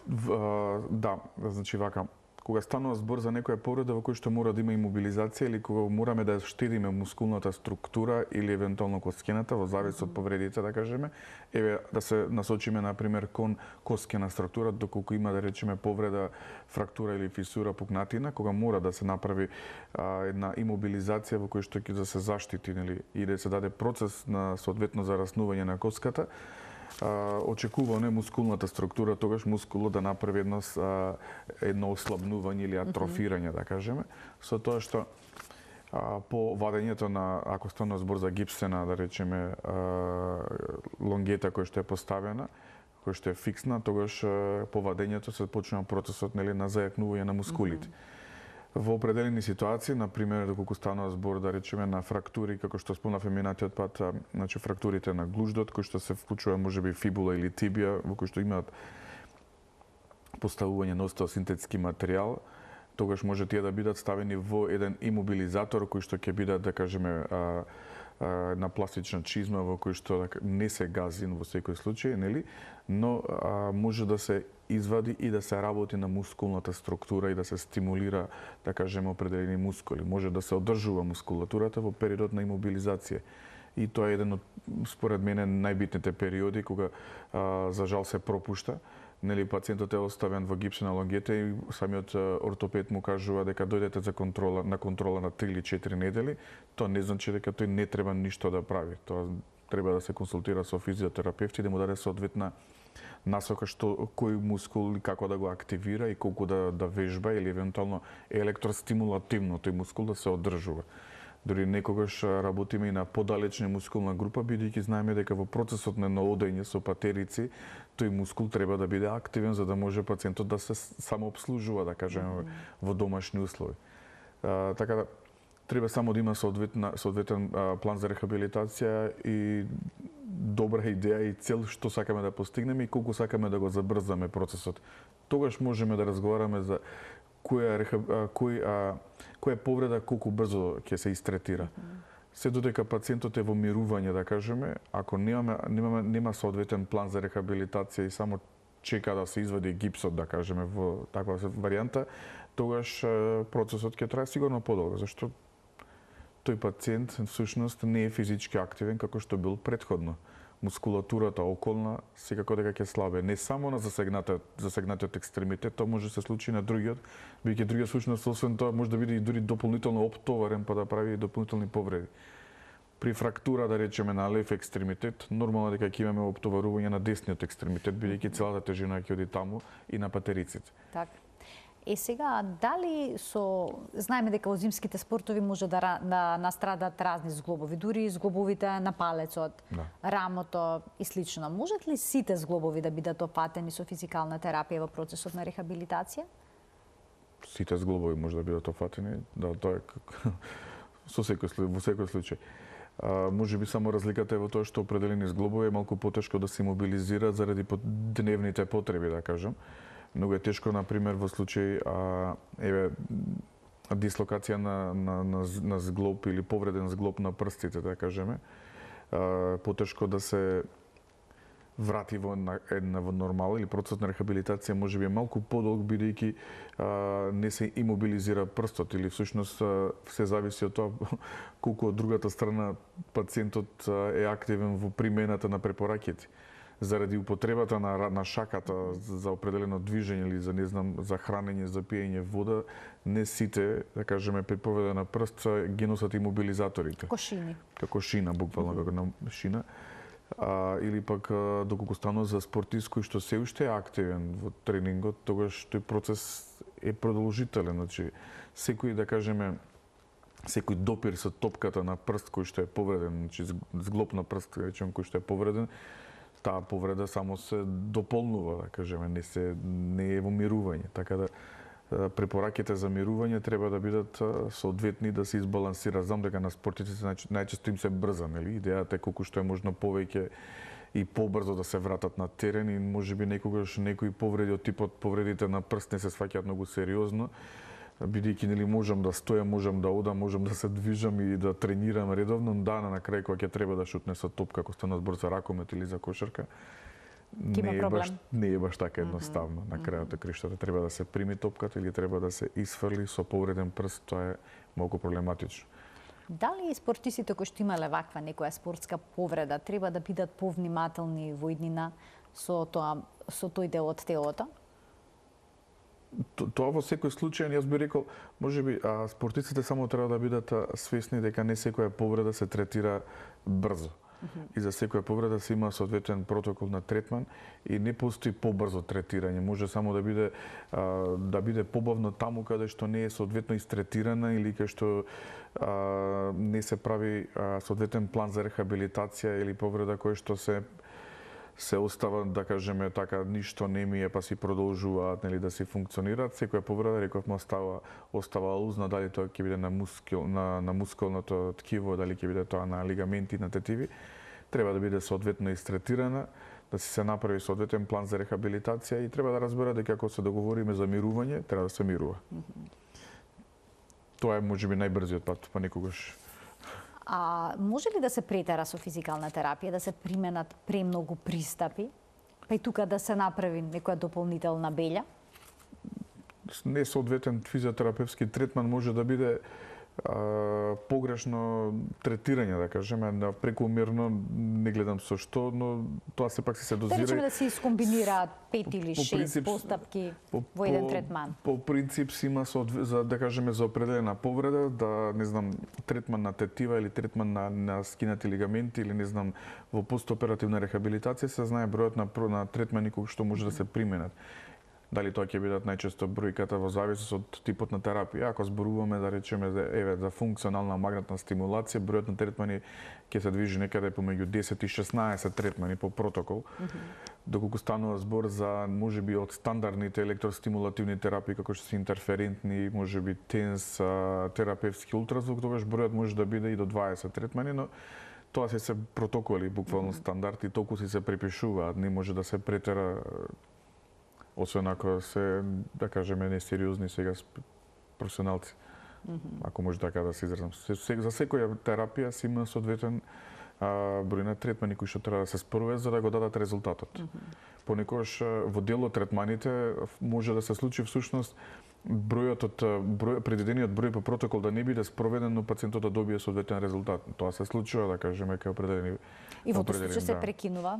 Да, значи вака. Кога станува збор за некоја повреда во кој што мора да има имобилизација или кога мораме да штедиме мускулната структура или евентуално коскената во зависност од повредите, да кажеме, еве да се насочиме на пример кон коскена структура, доколку има да речеме повреда, фрактура или фисура, пукнатина, кога мора да се направи една имобилизација во кој што ќе да се заштити, нели, и да се даде процес на соодветно зараснување на коската, очекувано е мускулната структура, тогаш мускулот да направи едно ослабнување или атрофирање, да кажеме, со тоа што по вадењето на, ако станува збор за гипсена, да речеме, лонгета која што е поставена, која што е фиксна, тогаш по вадењето се почнува процесот, нели, на зајакнување на мускулите. Во определени ситуации, на пример, доколку станува збор, да речеме, на фрактури, како што спомнавме минатиот пат, значи фрактурите на глуждот, кои што се вклучува можеби фибула или тибија, во кои што имаат поставување на остеосинтетски материјал, тогаш може тие да бидат ставени во еден имобилизатор кој што ќе бидат, да кажеме, на пластична чизма во кој што не се гази во секој случај, нели? Но може да се извади и да се работи на мускулната структура и да се стимулира, да кажеме, определени мускули. Може да се одржува мускулатурата во периодот на имобилизација. И тоа е еден од, според мене, најбитните периоди кога за жал се пропушта. Нели, пациентот е оставен во гипсена лонгета и самиот ортопед му кажува дека дојдете за контрола на 3 или 4 недели. Тоа не значи дека тој не треба ништо да прави. Тоа треба да се консултира со физиотерапевти да му даде соодветна насока што кој мускул и како да го активира и колку да вежба или евентуално електростимулативно тој мускул да се одржува. Дори некогаш работиме и на подалечна мускулна група, бидејќи знаеме дека во процесот на одење со патерици, тој мускул треба да биде активен за да може пациентот да се самообслужува, да кажеме, во домашни услови. Така да треба само да има соодветен план за рехабилитација и добра идеја и цел што сакаме да постигнеме и колку сакаме да го забрзаме процесот. Тогаш можеме да разговараме за која повреда колку брзо ќе се истретира. Се додека пациентот е во мирување, да кажеме, ако нема соодветен план за рехабилитација и само чека да се извади гипсот, да кажеме, во таква варијанта, тогаш процесот ќе трае сигурно подолго, зашто тој пациент всушност не е физички активен како што бил претходно. Мускулатурата околна секако дека ќе слабе, не само на засегнатиот екстремитет, тоа може да се случи на другиот, бидејќи другиот всушност освен тоа може да биде и дури дополнително оптоварен па да прави и дополнителни повреди. При фрактура, да речеме, на лев екстремитет, нормално дека ќе имаме оптоварување на десниот екстремитет, бидејќи целата тежина ќе оди таму и на патериците. Така. Сега, дали знаеме дека во зимските спортови може да настрадат разни зглобови, дури зглобовите на палецот, рамото и слично. Можат ли сите зглобови да бидат опатени со физикална терапија во процесот на рехабилитација? Сите зглобови може да бидат опатени, да, тоа е во секој случај. Може би само разликата е во тоа што определени зглобови е малку потешко да се мобилизираат заради дневните потреби, да кажам. Многу е тешко, например, во случај дислокација на зглоб или повреден зглоб на прстите, да кажеме. Потешко да се врати во нормал или процесот на рехабилитација може би е малку подолг, бидејќи не се имобилизира прстот или всушност се зависи од тоа колку од другата страна пациентот е активен во примената на препораките. Заради употребата на шаката за определено движење или за хранење, за пиење вода, не сите, да кажеме, при повреда на прст ги носат имобилизаторите. Како шина, буквално како на шина. Или пак доколку станува за спортист кој што се уште е активен во тренингот, тогаш тој процес е продолжителен. Значи, секој, да кажеме, секој допир со топката на прст кој што е повреден, значи зглоб на прст, речем, кој што е повреден, таа повреда само се дополнува, да кажеме, не е во мирување. Така да препораките за мирување треба да бидат соодветни, да се избалансира. Знам дека на спортистите најчесто им се брза, нели? Идејата е колку што е можно повеќе и побрзо да се вратат на терен и можеби некогаш некои повреди од типот повредите на прст не се сваќаат многу сериозно, бидејќи нели можам да стојам, можам да одам, можам да се движам и да тренирам редовно, дана на крај кога ќе треба да шутне со топка, ако стана збор за ракомет или за кошарка, не е баш така едноставно. На крајот криштата треба да се прими топката или треба да се исфрли со повреден прст, тоа е малку проблематично. Дали спортистите кои што имале ваква некоја спортска повреда треба да бидат повнимателни во иднина со тој дел од телото? Тоа во секој случај, јас би рекол, можеби спортистите само треба да бидат свесни дека не секоја повреда се третира брзо. И за секоја повреда се има соодветен протокол на третман и не постои побрзо третирање. Може само да биде побавно таму каде што не е соодветно истретирана или каде што не се прави соодветен план за рехабилитација или повреда која што се се остава, да кажеме така, ништо не ми е, па си продолжуваат, нели, да си функционираат. Секоја повреда, рековме, остава лузна, дали тоа ќе биде на мускулното ткиво, дали ќе биде тоа на лигаменти, на тетиви, треба да биде соодветно истретирана, да се направи соодветен план за рехабилитација и треба да разбера дека ако се договориме за мирување, треба да се мирува. Тоа е можеби најбрзиот пат, па некогаш. А може ли да се претера со физикална терапија, да се применат премногу пристапи, па и тука да се направи некоја дополнителна белја? Несоодветен физиотерапевски третман може да биде погрешно третирање, да кажеме, на прекомерно, не гледам со што, но тоа сепак се дозира. Да речеме да се искомбинираат 5 или 6 постапки во еден третман. По принцип си има за, да кажеме, за определена повреда, да, не знам, третман на тетива или третман на скинати лигаменти или не знам, во постоперативна рехабилитација се знае бројот на третмани кои што може да се применат. Дали тоа ќе бидат најчесто бројката во зависност од типот на терапија. Ако зборуваме, да речеме, за функционална магнетна стимулација, бројот на третмани ќе се движи некаде помеѓу 10 и 16 третмани по протокол. Доколку станува збор за можеби од стандардните електростимулативни терапии како што се интерферентни, можеби тенс, терапевски ултразвук, тогаш бројот може да биде и до 20 третмани, но тоа се протоколи, буквално стандарди, толку се препишуваат, не може да се претера, освен ако се, да кажеме, несериозни сега професионалци. Ако може така да се изразам. За секоја терапија си има соодветен број на третмани кои што треба да се спроведат за да го дадат резултатот. Понекогаш во дел од третманите може да се случи всушност предвидениот број по протокол да не биде спроведен, но пациентот да добие соодветен резултат. Тоа се случува, да кажеме, кај определени. И во тој случај се прекинува.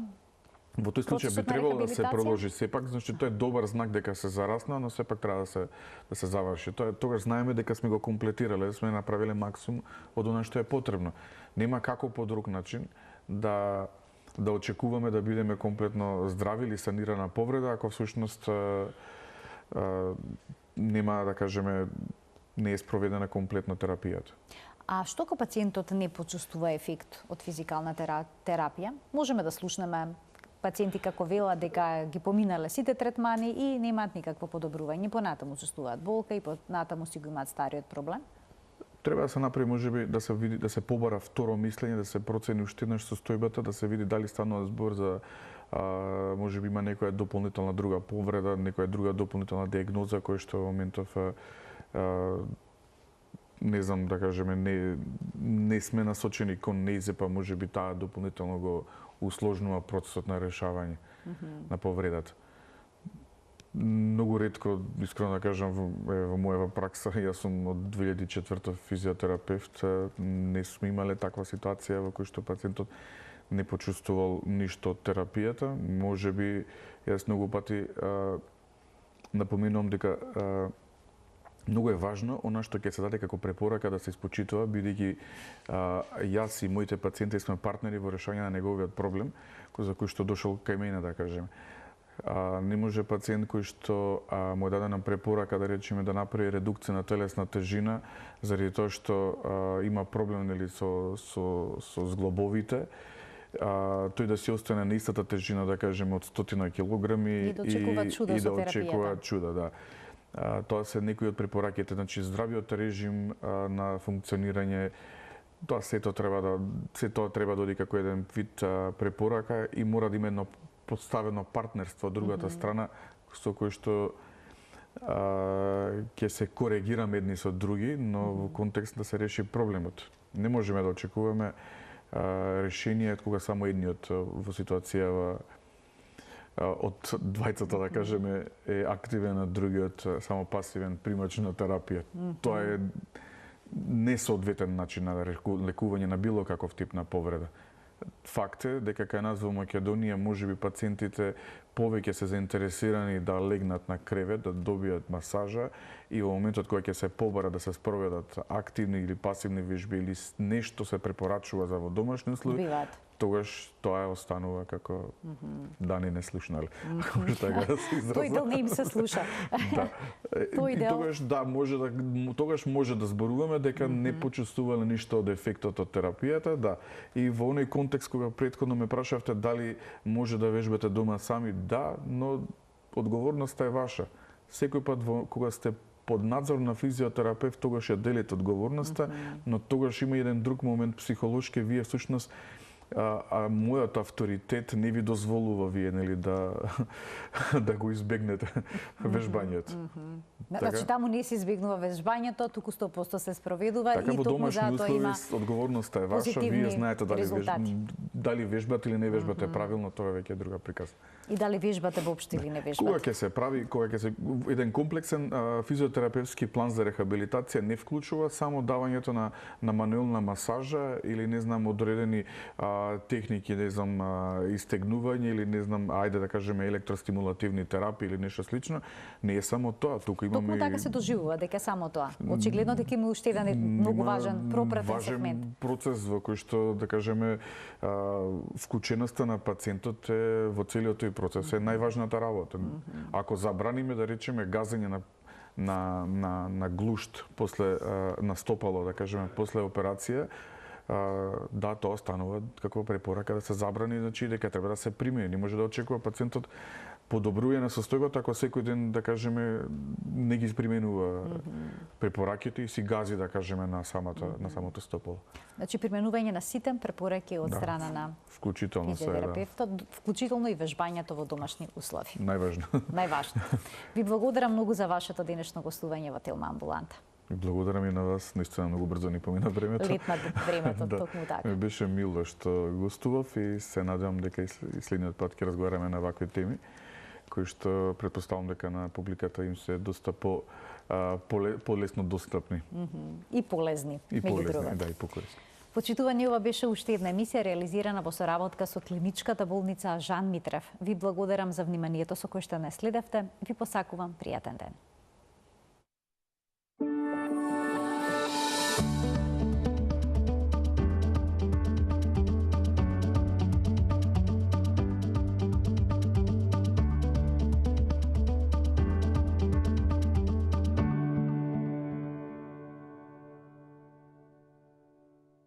Во тој случај би требало да се продолжи сепак, значи тоа е добар знак дека се зарасна, но сепак треба да се заврши. Тогаш знаеме дека сме го комплетирале, да сме направиле максимум од она што е потребно. Нема како по друг начин да очекуваме да бидеме комплетно здрави или санирана повреда, ако всушност нема, да кажеме, не е спроведена комплетно терапијата. А што ако пациентот не почувствува ефект од физикална терапија? Можеме да слушнеме пациенти како велат дека ги поминале сите третмани и немаат никакво подобрување, понатаму чувствуваат болка и понатаму си го имаат стариот проблем? Треба да се направи, можеби, да се види, да се побара второ мислење, да се процени уште еднаш состојбата, да се види дали станува збор за можеби има некоја дополнителна друга повреда, некоја друга дополнителна диагноза која што во моментов не знам, да кажеме, не сме насочени кон нејзе, па можеби таа дополнително го усложнува процесот на решавање на повредата. Многу ретко, искрено да кажам, во моја пракса, јас сум од 2004 физиотерапевт, не сме имале таква ситуација во која што пациентот не почувствувал ништо од терапијата. Можеби, јас многу пати напоменувам дека многу е важно она што ќе се даде како препорака да се испочитува, бидејќи јас и моите пациенти сме партнери во решање на неговиот проблем, за кој што дошол кај мене, да кажеме. Не може пациент кој што му е дадена препорака, да речеме, да направи редукција на телесна тежина, заради тоа што има проблем, нели, со зглобовите, тој да си остане на истата тежина, да кажеме, од 100 килограми и да очекува чудо со терапијата. очекува чуда, да. Тоа се некои од препораките, значи здравиот режим на функционирање, тоа сето треба да оди како еден вид препорака и мора да има едно поставено партнерство од другата страна со кој што ќе се коригираме едни со други, но во контекст да се реши проблемот. Не можеме да очекуваме решение кога само едниот во ситуација од двајцата, да кажеме, е активен, а другиот само пасивен примач на терапија. Тоа е несоодветен начин на лекување на било каков тип на повреда. Факт е дека кај нас во Македонија можеби пациентите повеќе се заинтересирани да легнат на кревет, да добијат масажа и во моментот кога ќе се побара да се спроведат активни или пасивни вежби или нешто се препорачува за во домашни услови, тогаш тоа останува како Дани не слушнали. Ако може така да се изразам. Тој дел не им се слуша. Да. Тој И дел. тогаш може да зборуваме дека не почувствувале ништо од ефектот од терапијата, да. И во оној контекст кога претходно ме прашавте дали може да вежбате дома сами, да, но одговорноста е ваша. Секој пат кога сте под надзор на физиотерапевт, тогаш ја делите одговорноста, но тогаш има еден друг момент психолошки, вие всушност мојот авторитет не ви дозволува вие нели да да го избегнете вежбањето. Значи таму не се избегнува вежбањето, туку 100% се спроведува така, и во токму домашни затоа услови има одговорноста е ваша, вие знаете дали вежбате или не вежбате правилно, тоа е веќе друга приказна. И дали вежбате воопшто или не вежбате. Кога ќе се прави, кога ќе се еден комплексен физиотерапевтски план за рехабилитација не вклучува само давањето на мануелна масажа или не знам одредени техники, не знам истегнување или не знам ајде да кажеме електростимулативни терапии или нешто слично, не е само тоа, туку имаме Токму така се доживува дека само тоа. Очигледно дека има уште еден многу важен пропратен сегмент. Процес во кој што да кажеме вклученоста на пациентот е во целиот тој процес е најважната работа. Ако забраниме да речеме газење на глушт после на стопало, да кажеме после операција, да, тоа станува како препорака да се забрани, значи дека треба да се примени. Не може да очекува пациентот подобрување на состојбата ако секој ден, да кажеме, не ги применува препораките и си гази, да кажеме, на самото стопало. Значи применување на сите препораки од страна на вклучително се, физиотерапевтот, вклучително и вежбањето во домашни услови. Најважно. Најважно. Ви благодарам многу за вашето денешно гостување во Телма амбуланта. Благодарам и на вас, наистина многу брзо ни помина времето. Летна времето, токму така. Ми беше мило што гостував и се надевам дека и следниот пат ќе разговараме на вакви теми кои што претпоставам дека на публиката им се доста полесно достапни. И полезни, меѓу другото. Да, и покорисни. Почитувани, ова беше уште една емисија реализирана во соработка со клиничката болница Жан Митрев. Ви благодарам за вниманието со кое што не следевте. Ви посакувам пријатен ден.